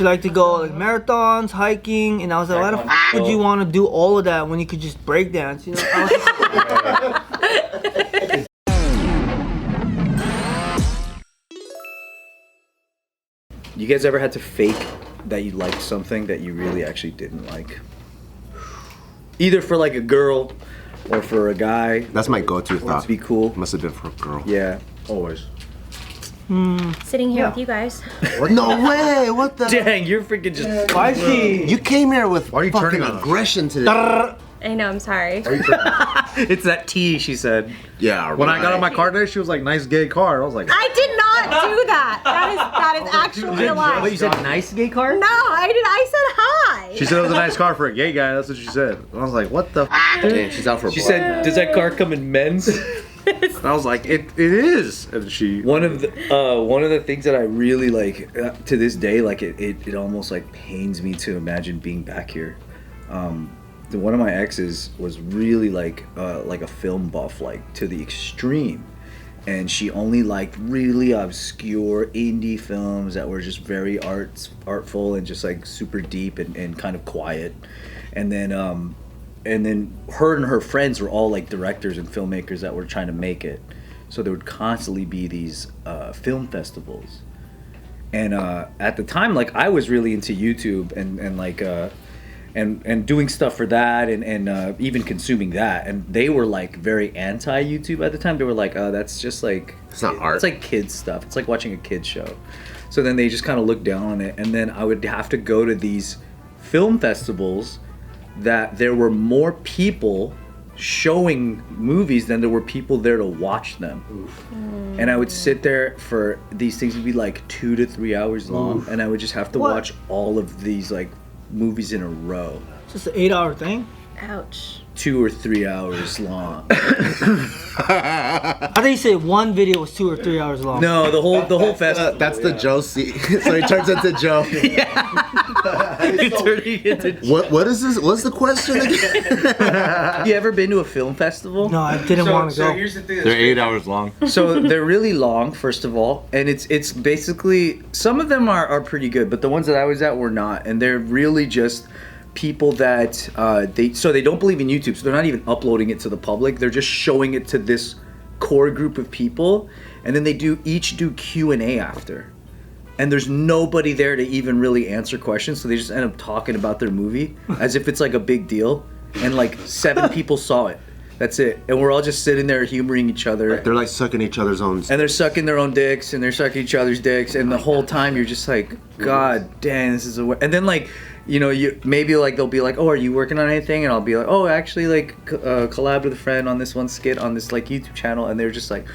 she liked to go like marathons, hiking, and I was like, why the f would you want to do all of that when you could just break dance? You know. I was just You guys ever had to fake that you liked something that you really actually didn't like? Either for like a girl or for a guy. That's my go-to thought. To be cool. Must have been for a girl. Yeah, always. Sitting here with you guys. No way! What the? Dang, you're freaking just spicy. You came here with Why are you fucking turning on us? aggression today. I know, I'm sorry. It's that tea, she said. Yeah. When I got on my car today, she was like, "Nice gay car." I was like, I did not do that. That is actually a lie. What, you said nice gay car? No, I did. I said hi. she said it was a nice car for a gay guy. That's what she said. And I was like, "What the?" Damn, she's out for. She said, "Does that car come in men's?" And I was like, "It is." And she. One of the things that I really like to this day, like it almost like pains me to imagine being back here. One of my exes was really like a film buff, like to the extreme, and she only liked really obscure indie films that were just very artful and just like super deep and kind of quiet, and then her and her friends were all like directors and filmmakers that were trying to make it, so there would constantly be these film festivals, and at the time, like I was really into YouTube and like and doing stuff for that and even consuming that, and they were like very anti YouTube at the time. They were like, oh, that's just like, it's not art. It's like kids stuff. It's like watching a kids show. So then they just kind of looked down on it, and then I would have to go to these film festivals that there were more people showing movies than there were people there to watch them. And I would sit there for these things would be like 2 to 3 hours long, and I would just have to watch all of these like movies in a row. Just an 8-hour thing. Ouch. 2 or 3 hours long. I think you said one video was 2 or 3 hours long. No, the whole festival. That's the Joe seat. So he turns into Joe. Turning into What is this? What's the question again? You ever been to a film festival? No, I didn't want to go. Here's the thing. They're 8 hours long. So they're really long, first of all, and it's basically, some of them are pretty good, but the ones that I was at were not, and they're really just people that they don't believe in YouTube, so they're not even uploading it to the public. They're just showing it to this core group of people, and then they each do Q&A after. And there's nobody there to even really answer questions, so they just end up talking about their movie as if it's like a big deal. And like 7 people saw it. That's it. And we're all just sitting there humoring each other. They're like sucking each other's own. And they're sucking their own dicks, and they're sucking each other's dicks, and the whole time you're just like, God dang, this is a... And then like, you know, you maybe like they'll be like, oh, are you working on anything? And I'll be like, oh, actually like collab with a friend on this one skit on this like YouTube channel, and they're just like,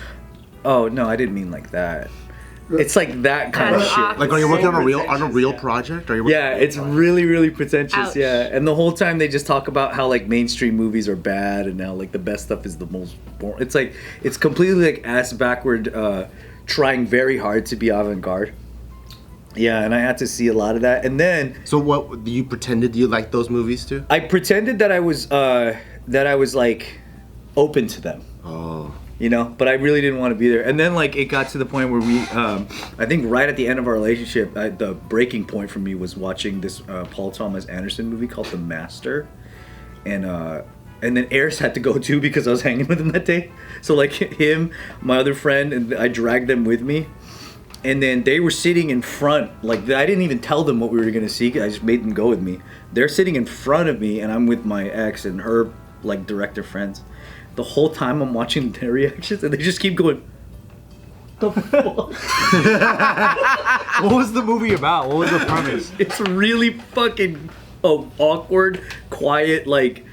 oh no, I didn't mean like that. It's like that kind of shit. Like, are you working on a real project? Are you? Yeah, it's really pretentious. Ouch. Yeah, and the whole time they just talk about how like mainstream movies are bad, and now like the best stuff is the most boring. It's like it's completely like ass backward, trying very hard to be avant-garde. Yeah, and I had to see a lot of that, and then. So what? You pretended you liked those movies too? I pretended that I was like open to them. Oh. You know, but I really didn't want to be there. And then like it got to the point where we, I think right at the end of our relationship, the breaking point for me was watching this Paul Thomas Anderson movie called The Master, and then Eris had to go too because I was hanging with him that day. So like him, my other friend, and I dragged them with me. And then they were sitting in front, like I didn't even tell them what we were gonna see. I just made them go with me. They're sitting in front of me, and I'm with my ex and her like director friends. The whole time I'm watching their reactions, and they just keep going, the fuck? What was the movie about? What was the premise? It's really fucking awkward, quiet, like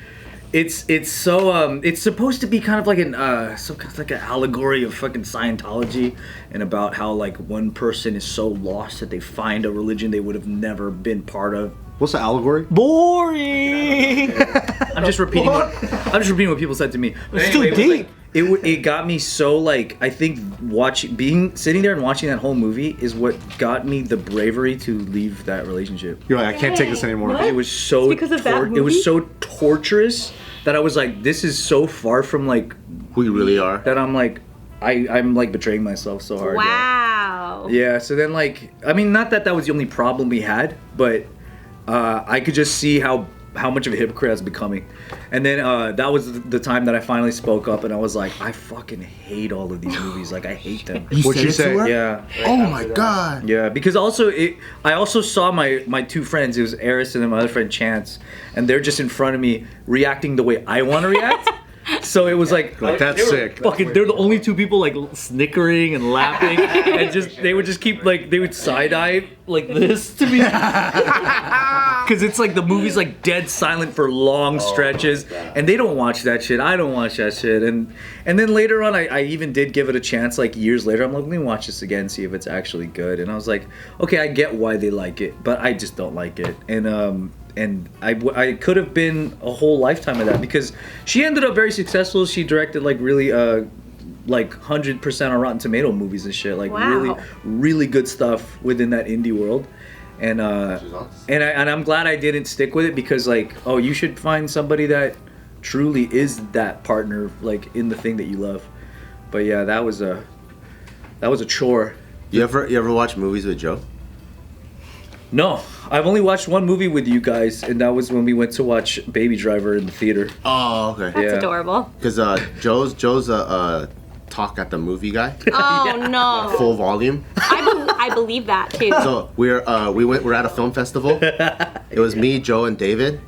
it's so it's supposed to be kind of like an some kind of like an allegory of fucking Scientology, and about how like one person is so lost that they find a religion they would have never been part of. What's the allegory? Boring. I'm just repeating what people said to me. It's too deep. It got me so like, I think sitting there and watching that whole movie is what got me the bravery to leave that relationship. You're like, I can't take this anymore. What? It was so It's because of that movie? It was so torturous that I was like, this is so far from like Who you really are? that I'm like, I'm like betraying myself so hard. Wow. Wow. Yeah, so then like, I mean, not that was the only problem we had, but I could just see how much of a hypocrite I was becoming. And then that was the time that I finally spoke up and I was like, I fucking hate all of these movies. Like, I hate them. What'd she say? Yeah. Oh my god. Yeah, because also I also saw my two friends. It was Eris and then my other friend Chance, and they're just in front of me reacting the way I want to react. So it was like that's sick. Fucking, they're the only two people like snickering and laughing, and they would just keep like they would side eye like this to me, because it's like the movie's like dead silent for long stretches, and they don't watch that shit. I don't watch that shit, and then later on, I even did give it a chance. Like years later, I'm like, let me watch this again, see if it's actually good. And I was like, okay, I get why they like it, but I just don't like it, and I could have been a whole lifetime of that because she ended up very successful. She directed like really like 100% on Rotten Tomato movies and shit, like really good stuff within that indie world. And I'm glad I didn't stick with it because like, oh, you should find somebody that truly is that partner like in the thing that you love. But yeah, that was a chore. You ever watch movies with Joe? No, I've only watched one movie with you guys, and that was when we went to watch Baby Driver in the theater. Oh, okay. That's adorable. Because Joe's a talk at the movie guy. Oh no. Full volume. I believe that too. So we're at a film festival. It was me, Joe, and David,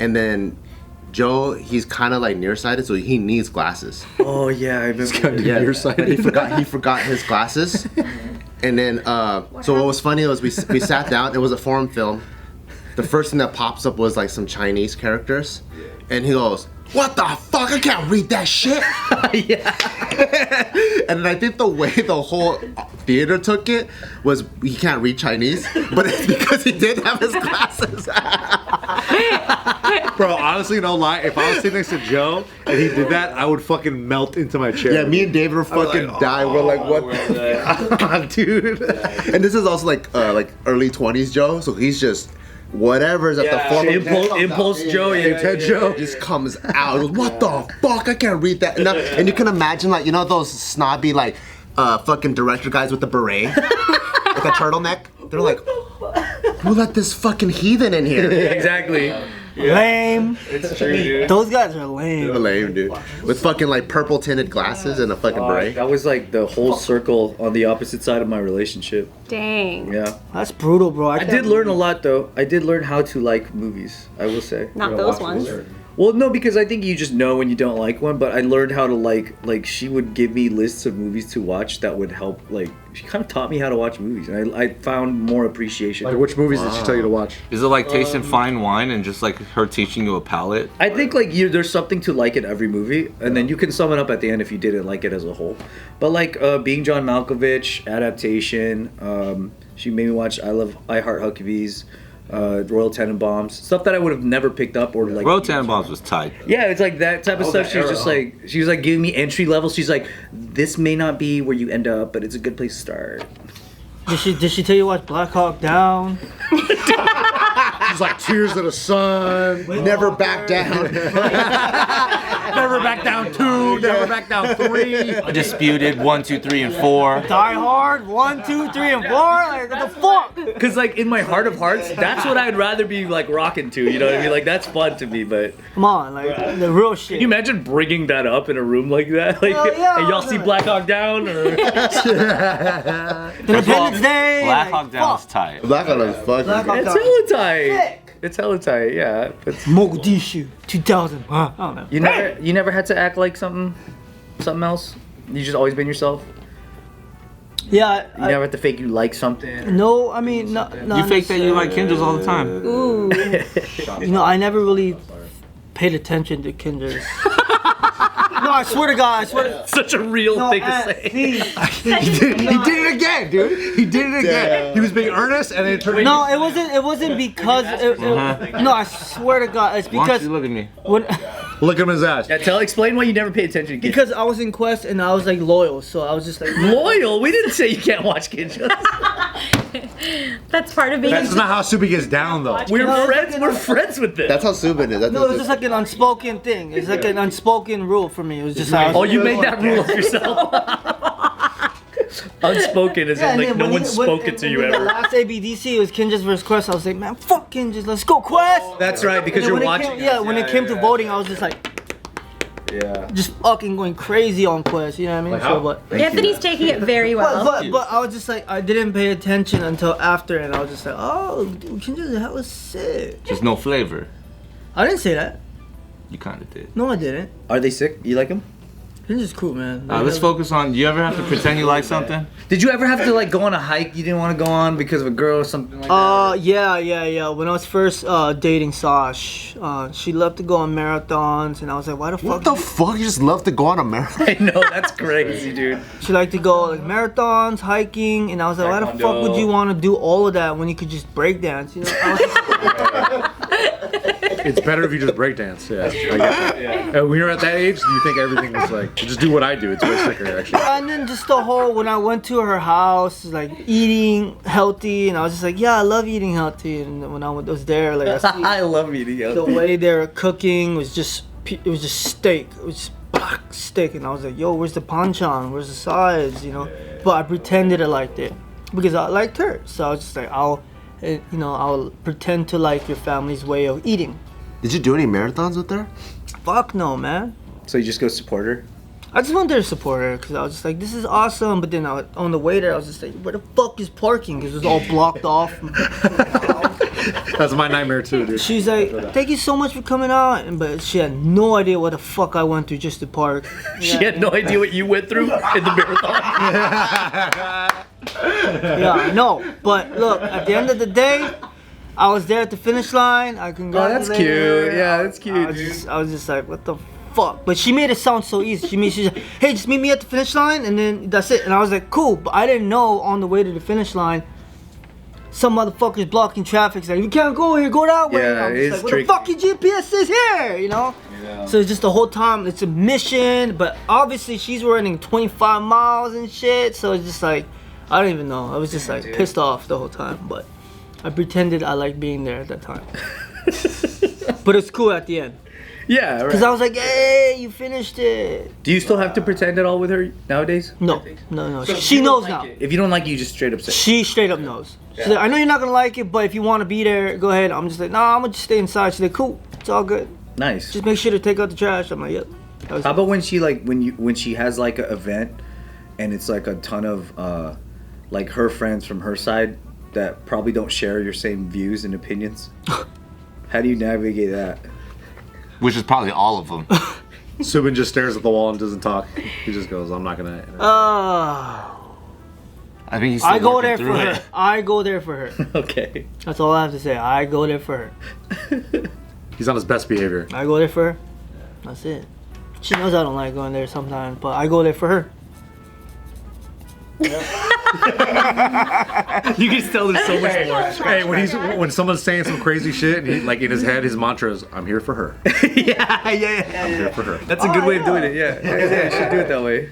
and then Joe, he's kind of like nearsighted, so he needs glasses. Oh yeah, I remember. Yeah, but he forgot his glasses. And then, so what was funny was we sat down. It was a foreign film. The first thing that pops up was like some Chinese characters, and he goes, "What the fuck? I can't read that shit." Yeah. And then I think the way the whole theater took it was he can't read Chinese, but it's because he did have his glasses. Bro, honestly, no lie. If I was sitting next to Joe and he did that, I would fucking melt into my chair. Yeah, me and David were fucking dying. We're like, what the fuck, dude? And this is also like early 20s Joe, so he's just whatever's at the forefront. Impulse Joe, Intent Joe just comes out. What the fuck? I can't read that. And you can imagine, like, you know those snobby like fucking director guys with the beret, with a turtleneck. They're like, who let this fucking heathen in here? Exactly. Lame. It's true, dude. Those guys are lame. They're lame, dude. With fucking like purple tinted glasses and a fucking beret. That was like the whole circle on the opposite side of my relationship. Dang. Yeah. That's brutal, bro. I did learn a lot though. I did learn how to like movies, I will say. Not those ones. Well, no, because I think you just know when you don't like one, but I learned how to like she would give me lists of movies to watch that would help, like, she kind of taught me how to watch movies, and I found more appreciation. Like, which movies did she tell you to watch? Is it like tasting fine wine and just like her teaching you a palate? I think like there's something to like in every movie, and then you can sum it up at the end if you didn't like it as a whole. But like Being John Malkovich, adaptation, she made me watch I Heart Huckabees, Royal Tenenbaums, stuff that I would have never picked up or like. Royal Tenenbaums was tight. Yeah, it's like that type of stuff. She was like giving me entry level. She's like, this may not be where you end up, but it's a good place to start. Did she tell you watch Black Hawk Down? She's like Tears of the Sun. Never back down. Never back down 2. Never back down 3. Undisputed 1, 2, 3, and 4. Die Hard 1, 2, 3, and 4. Like, what the fuck? Cause like in my heart of hearts, that's what I'd rather be like rocking to. You know what I mean? Like that's fun to me. But Come on, like the real shit. can you imagine bringing that up in a room like that? Like, Hell yeah. hey, y'all see Black Hawk Down or? Independence Day. Black like, Hawk Down was fuck. tight. Black Hawk was fucking Black Hawk good. It's hella tight. It's hella tight. Yeah. But Mogadishu 2000. I don't know. you never had to act like something else. You just always been yourself. Yeah. You never had to fake you like something. No, I mean, no. You fake that you like Kindles all the time. Ooh. You know, I never really paid attention to Kinders. No, I swear to God, I swear to Such a real No, thing to say. see, He did it again, dude. He did it again. He was being earnest, and then it turned. no, it wasn't because. No, I swear to God, it's Why don't because you look at me? when Look at him in his ass. Yeah, explain why you never paid attention to kids. because I was in Quest and I was like loyal, so I was just like Loyal? We didn't say you can't watch kids. That's part of being. That's not how Subi gets down, though. We're No, friends. We're friends with them. That's how Subin is. No, it's just like an unspoken thing. It's like an unspoken rule for me. It was just like Oh, you made that rule of yourself. Unspoken is and like then no when one he- spoke when- it to you when the ever. last ABDC was Kinjaz versus Quest. I was like, man, fuck Kinjaz, let's go Quest. That's right, And because then you're when it watching. came, yeah, when it came to voting, I was just like, Yeah. just fucking going crazy on Quest. You know what I mean? Like So, how? but Anthony's taking it very well. but I was just like, I didn't pay attention until after, and I was just like, oh, dude, Kinjaz, that was sick. Just no flavor. I didn't say that. You kind of did. No, I didn't. Are they sick? You like them? Kinjaz cool, man. Let's focus on. Do you ever have to pretend you like something? Did you ever have to like go on a hike you didn't want to go on because of a girl or something like that? Yeah. When I was first dating Sash, she loved to go on marathons, and I was like, why the fuck? What the fuck? You just love to go on a marathon? I know, that's crazy, dude. She liked to go like marathons, hiking, and I was like, why the fuck would you want to do all of that when you could just break dance? You know? I was just- It's better if you just breakdance. Yeah, I get that. When you're at that age, you think everything is like, just do what I do. It's way sicker, actually. and then just the whole when I went to her house, like eating healthy, and I was just like, yeah, I love eating healthy. And when I was there, like I see I love eating the healthy. way they were cooking was just steak. It was just steak, and I was like, yo, where's the panchan? Where's the sides? You know? But I pretended I liked it because I liked her. So I was just like, I'll pretend to like your family's way of eating. Did you do any marathons with her? Fuck no, man. So you just go support her? I just went there to support her because I was just like, this is awesome. But then on the way there, I was just like, where the fuck is parking? Because it was all blocked off. That's my nightmare too, dude. She's like, thank you so much for coming out. But she had no idea what the fuck I went through just to park. She had no idea what you went through in the marathon. Yeah, I know. But look, at the end of the day, I was there at the finish line. I congratulated that's cute. her. Yeah, that's cute, I was just like, what the fuck? But she made it sound so easy. She's like, hey, just meet me at the finish line, and then that's it. And I was like, cool. But I didn't know on the way to the finish line, some motherfuckers blocking traffic. It's like, you can't go here, go that way. Yeah, And I'm it's just like, tricky. what the fuck, your GPS is here, you know? Yeah. So it's just the whole time, it's a mission. But obviously, she's running 25 miles and shit. So it's just like, I don't even know. I was just like pissed off the whole time. But I pretended I liked being there at that time. But it's cool at the end. Yeah, Because right. I was like, hey, you finished it. Do you still have to pretend at all with her nowadays? No. She knows now. If you don't like it, you just straight up say. She straight up knows. She's like, I know you're not going to like it, but if you want to be there, go ahead. I'm just like, nah, I'm going to just stay inside. She's like, cool. It's all good. Nice. Just make sure to take out the trash. I'm like, yep. That was How it. about when she like when she has like an event and it's like a ton of like her friends from her side that probably don't share your same views and opinions? How do you navigate that? Which is probably all of them. Subin just stares at the wall and doesn't talk. He just goes, I'm not gonna. I think he's still I go working there through for her. it. I go there for her. Okay. That's all I have to say. I go there for her. He's on his best behavior. I go there for her. That's it. She knows I don't like going there sometimes, but I go there for her. You can tell there's so much more. Hey, when someone's saying some crazy shit and he like in his head, his mantra is, I'm here for her. Yeah. I'm here for her. That's a good way of doing it. Yeah. Yeah, you should do it that way.